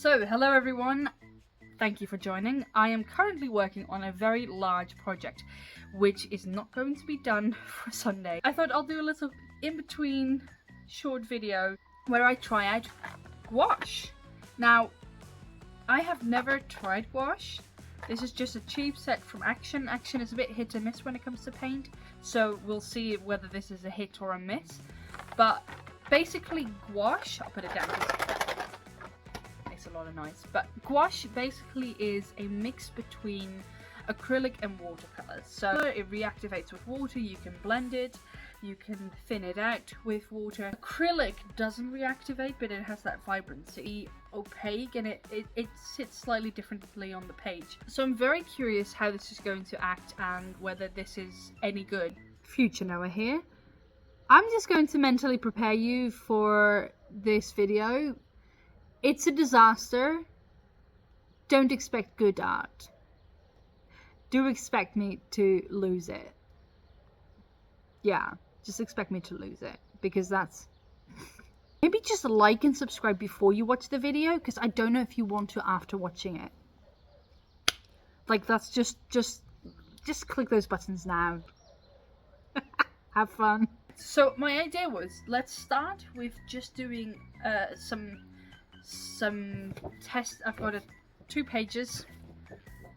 So, hello everyone, thank you for joining. I am currently working on a very large project, which is not going to be done for Sunday. I thought I'll do a little in-between short video where I try out gouache. Now, I have never tried gouache. This is just a cheap set from Action. Action is a bit hit and miss when it comes to paint, so we'll see whether this is a hit or a miss. But basically gouache, I'll put it down because makes a lot of noise. But gouache basically is a mix between acrylic and watercolors. So it reactivates with water, you can blend it, you can thin it out with water. Acrylic doesn't reactivate, but it has that vibrancy, opaque, and it sits slightly differently on the page. So I'm very curious how this is going to act and whether this is any good. Future Noah here. I'm just going to mentally prepare you for this video. It's a disaster. Don't expect good art. Do expect me to lose it. Yeah, just expect me to lose it, because that's... Maybe just like and subscribe before you watch the video, because I don't know if you want to after watching it. Like, that's just click those buttons now. Have fun. So my idea was, let's start with just doing some tests. I've got 2 pages.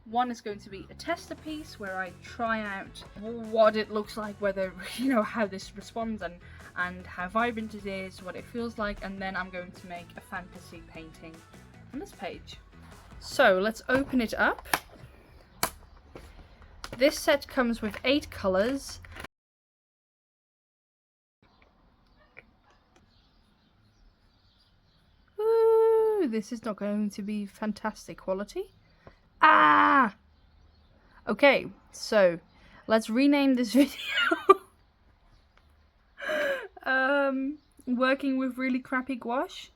One is going to be a tester piece where I try out what it looks like, whether, you know, how this responds and how vibrant it is, what it feels like, and then I'm going to make a fantasy painting on this page. So let's open it up. This set comes with 8 colors. Ooh, this is not going to be fantastic quality. Ah! Okay, so let's rename this video. Working with really crappy gouache.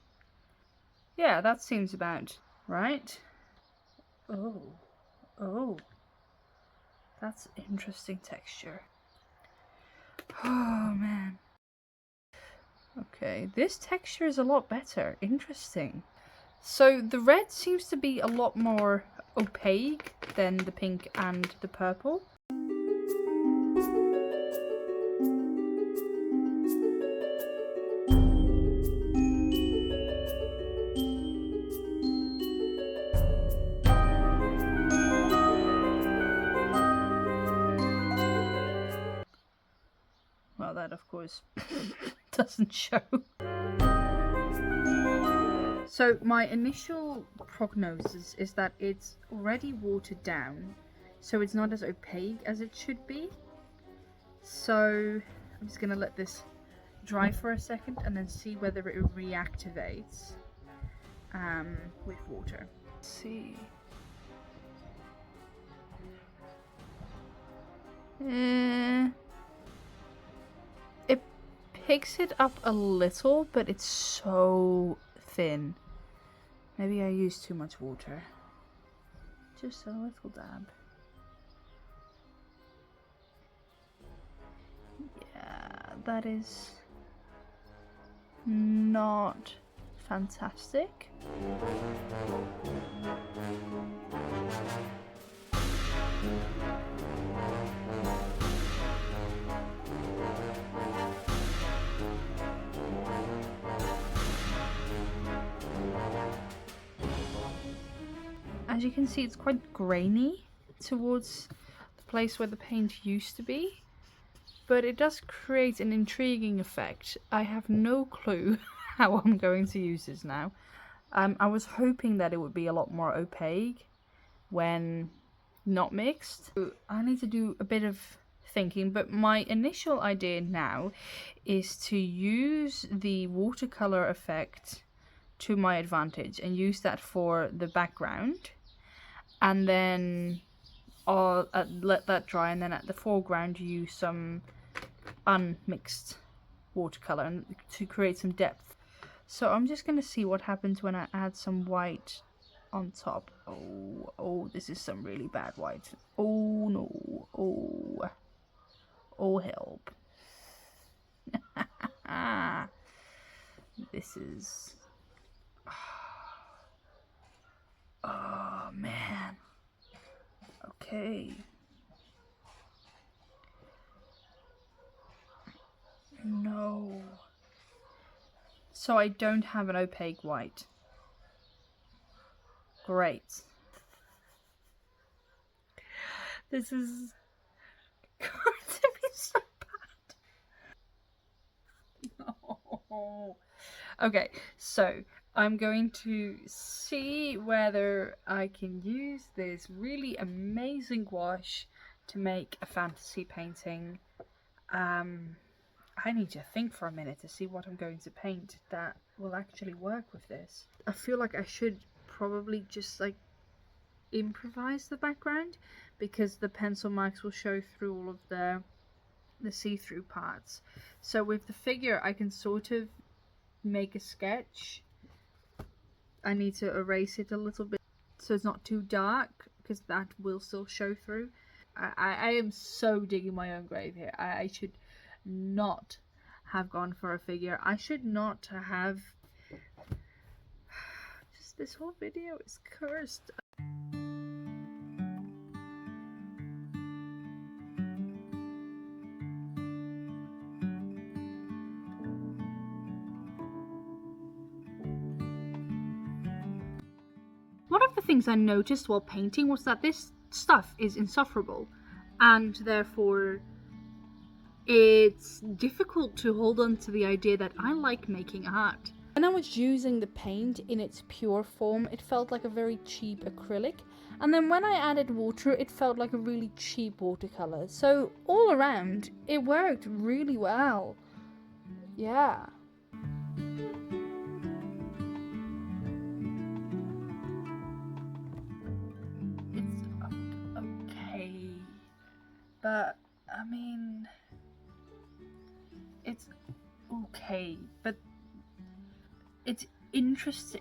Yeah, that seems about right. Oh, that's interesting texture. Oh man. Okay, this texture is a lot better. Interesting. So the red seems to be a lot more opaque than the pink and the purple. Well, that of course doesn't show. So my initial prognosis is that it's already watered down, so it's not as opaque as it should be. So I'm just gonna let this dry for a second and then see whether it reactivates with water. Let's see. It picks it up a little, but it's so thin. Maybe I used too much water. Just a little dab. Yeah, that is not fantastic. As you can see, it's quite grainy towards the place where the paint used to be, but it does create an intriguing effect. I have no clue how I'm going to use this now. I was hoping that it would be a lot more opaque when not mixed. So I need to do a bit of thinking, but my initial idea now is to use the watercolor effect to my advantage and use that for the background, and then I'll let that dry, and then at the foreground use some unmixed watercolor and to create some depth. So I'm just going to see what happens when I add some white on top. Oh, this is some really bad white. Oh no. Oh help. This is Okay. No. So I don't have an opaque white. Great. This is going to be so bad. No. Okay, so I'm going to see whether I can use this really amazing gouache to make a fantasy painting. I need to think for a minute to see what I'm going to paint that will actually work with this. I feel like I should probably just like improvise the background, because the pencil marks will show through all of the see-through parts. So with the figure I can sort of make a sketch. I need to erase it a little bit so it's not too dark, because that will still show through. I am so digging my own grave here. I should not have gone for a figure. I should not have. Just this whole video is cursed. One of the things I noticed while painting was that this stuff is insufferable, and therefore it's difficult to hold on to the idea that I like making art. When I was using the paint in its pure form, it felt like a very cheap acrylic, and then when I added water, it felt like a really cheap watercolor. So all around, it worked really well. Yeah. It's okay, but I mean, it's okay, but it's interesting.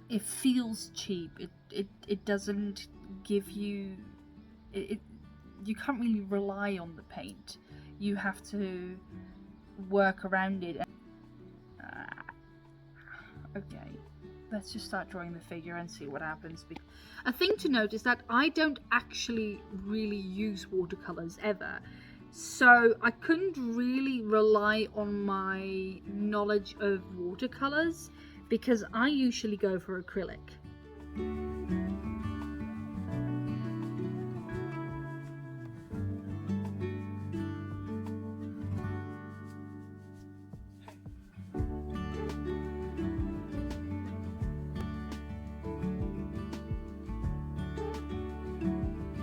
It feels cheap. It doesn't give you you can't really rely on the paint. You have to work around it. Okay, let's just start drawing the figure and see what happens. A thing to note is that I don't actually really use watercolors ever, so I couldn't really rely on my knowledge of watercolors, because I usually go for acrylic.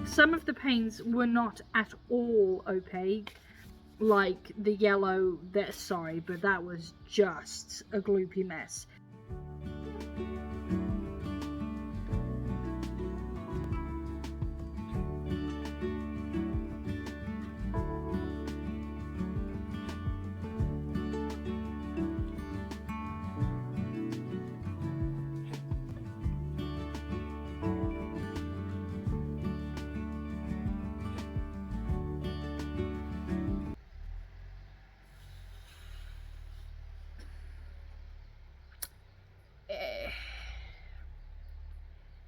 Some of the paints were not at all opaque, like the yellow, sorry, but that was just a gloopy mess.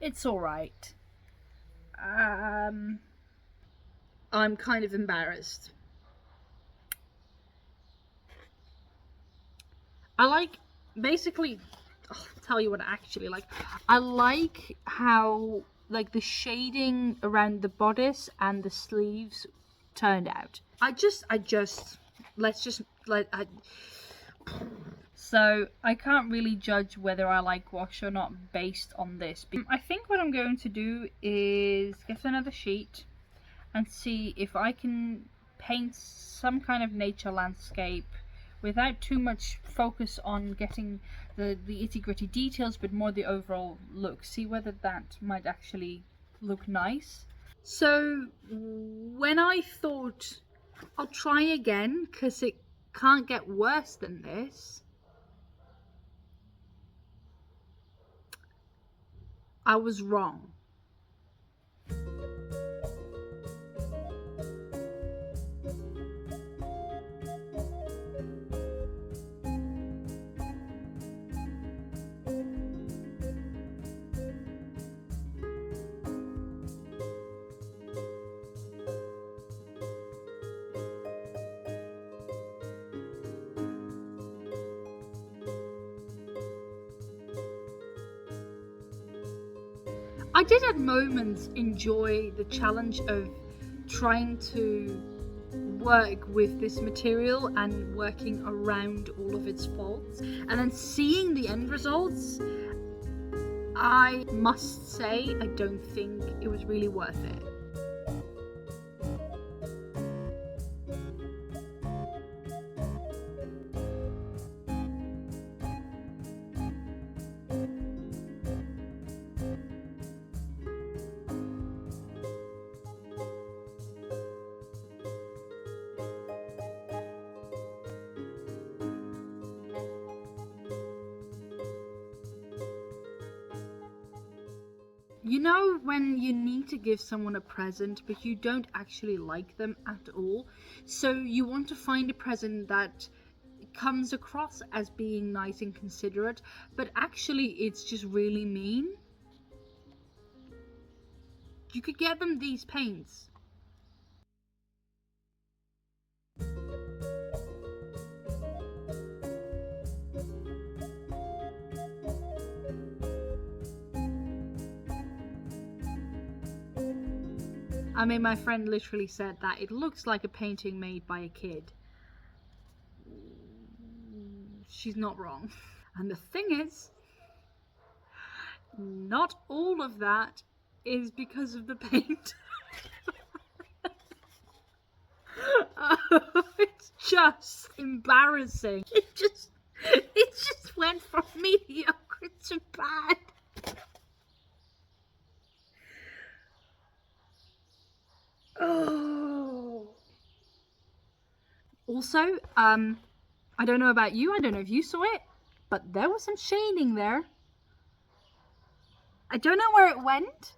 It's alright. I'm kind of embarrassed. I like, basically, I'll tell you what I actually like. I like how, like, the shading around the bodice and the sleeves turned out. So I can't really judge whether I like gouache or not based on this. I think what I'm going to do is get another sheet and see if I can paint some kind of nature landscape without too much focus on getting the itty gritty details, but more the overall look. See whether that might actually look nice. So when I thought I'll try again because it can't get worse than this, I was wrong. I did at moments enjoy the challenge of trying to work with this material and working around all of its faults, and then seeing the end results. I must say, I don't think it was really worth it. You know when you need to give someone a present but you don't actually like them at all, so you want to find a present that comes across as being nice and considerate, but actually it's just really mean? You could get them these paints. I mean, my friend literally said that it looks like a painting made by a kid. She's not wrong. And the thing is, not all of that is because of the paint. It's just embarrassing. It just went from mediocre to bad. Oh. Also, I don't know about you, I don't know if you saw it, but there was some shading there. I don't know where it went,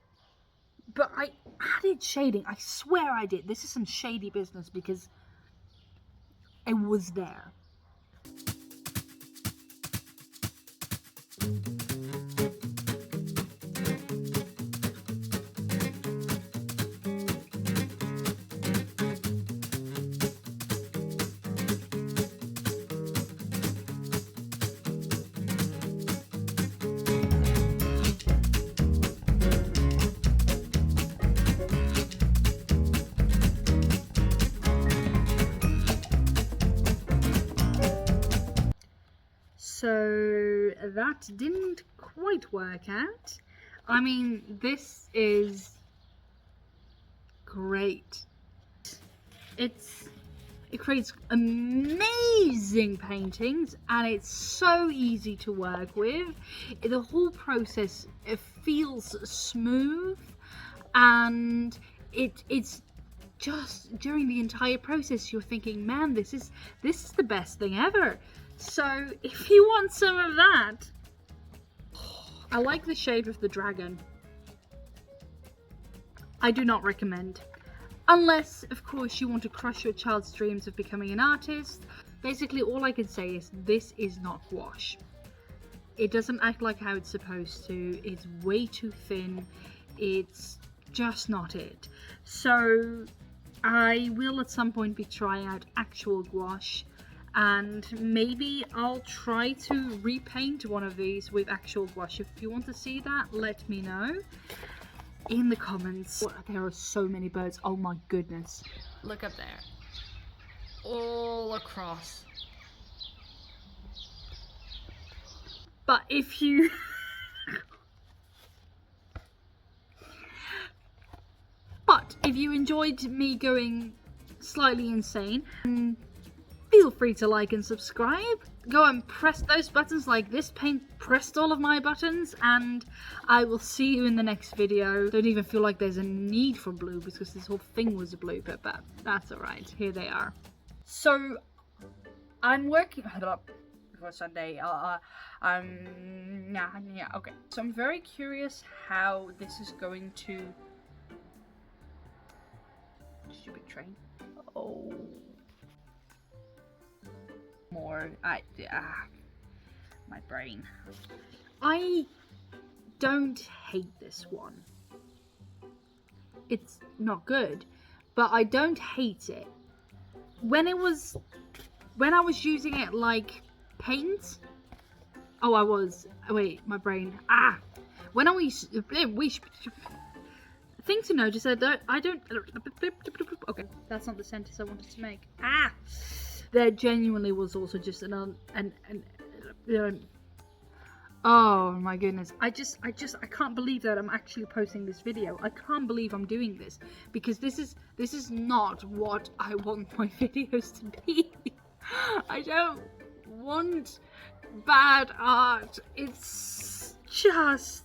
but I added shading. I swear I did. This is some shady business because it was there. So that didn't quite work out. I mean, this is great. It creates amazing paintings and it's so easy to work with. The whole process, it feels smooth, and it's just during the entire process you're thinking, man, this is the best thing ever. So if you want some of that, I like the shape of the dragon. I do not recommend. Unless, of course, you want to crush your child's dreams of becoming an artist. Basically, all I can say is this is not gouache. It doesn't act like how it's supposed to. It's way too thin. It's just not it. So I will at some point be trying out actual gouache. And maybe I'll try to repaint one of these with actual gouache. If you want to see that, let me know in the comments. There are so many birds. Oh my goodness. Look up there. All across. But if you... But if you enjoyed me going slightly insane, feel free to like and subscribe. Go and press those buttons like this paint pressed all of my buttons, and I will see you in the next video. Don't even feel like there's a need for blue because this whole thing was a blue, but that's alright. Here they are. So I'm working for Sunday. Yeah, okay. So I'm very curious how this is going to... Stupid train. Oh. More. My brain. I don't hate this one. It's not good, but I don't hate it. When I was using it like paint, my brain. When I wish, thing to note is that I don't. Okay, that's not the sentence I wanted to make. There genuinely was also just oh my goodness. I can't believe that I'm actually posting this video. I can't believe I'm doing this, because this is not what I want my videos to be. I don't want bad art. It's just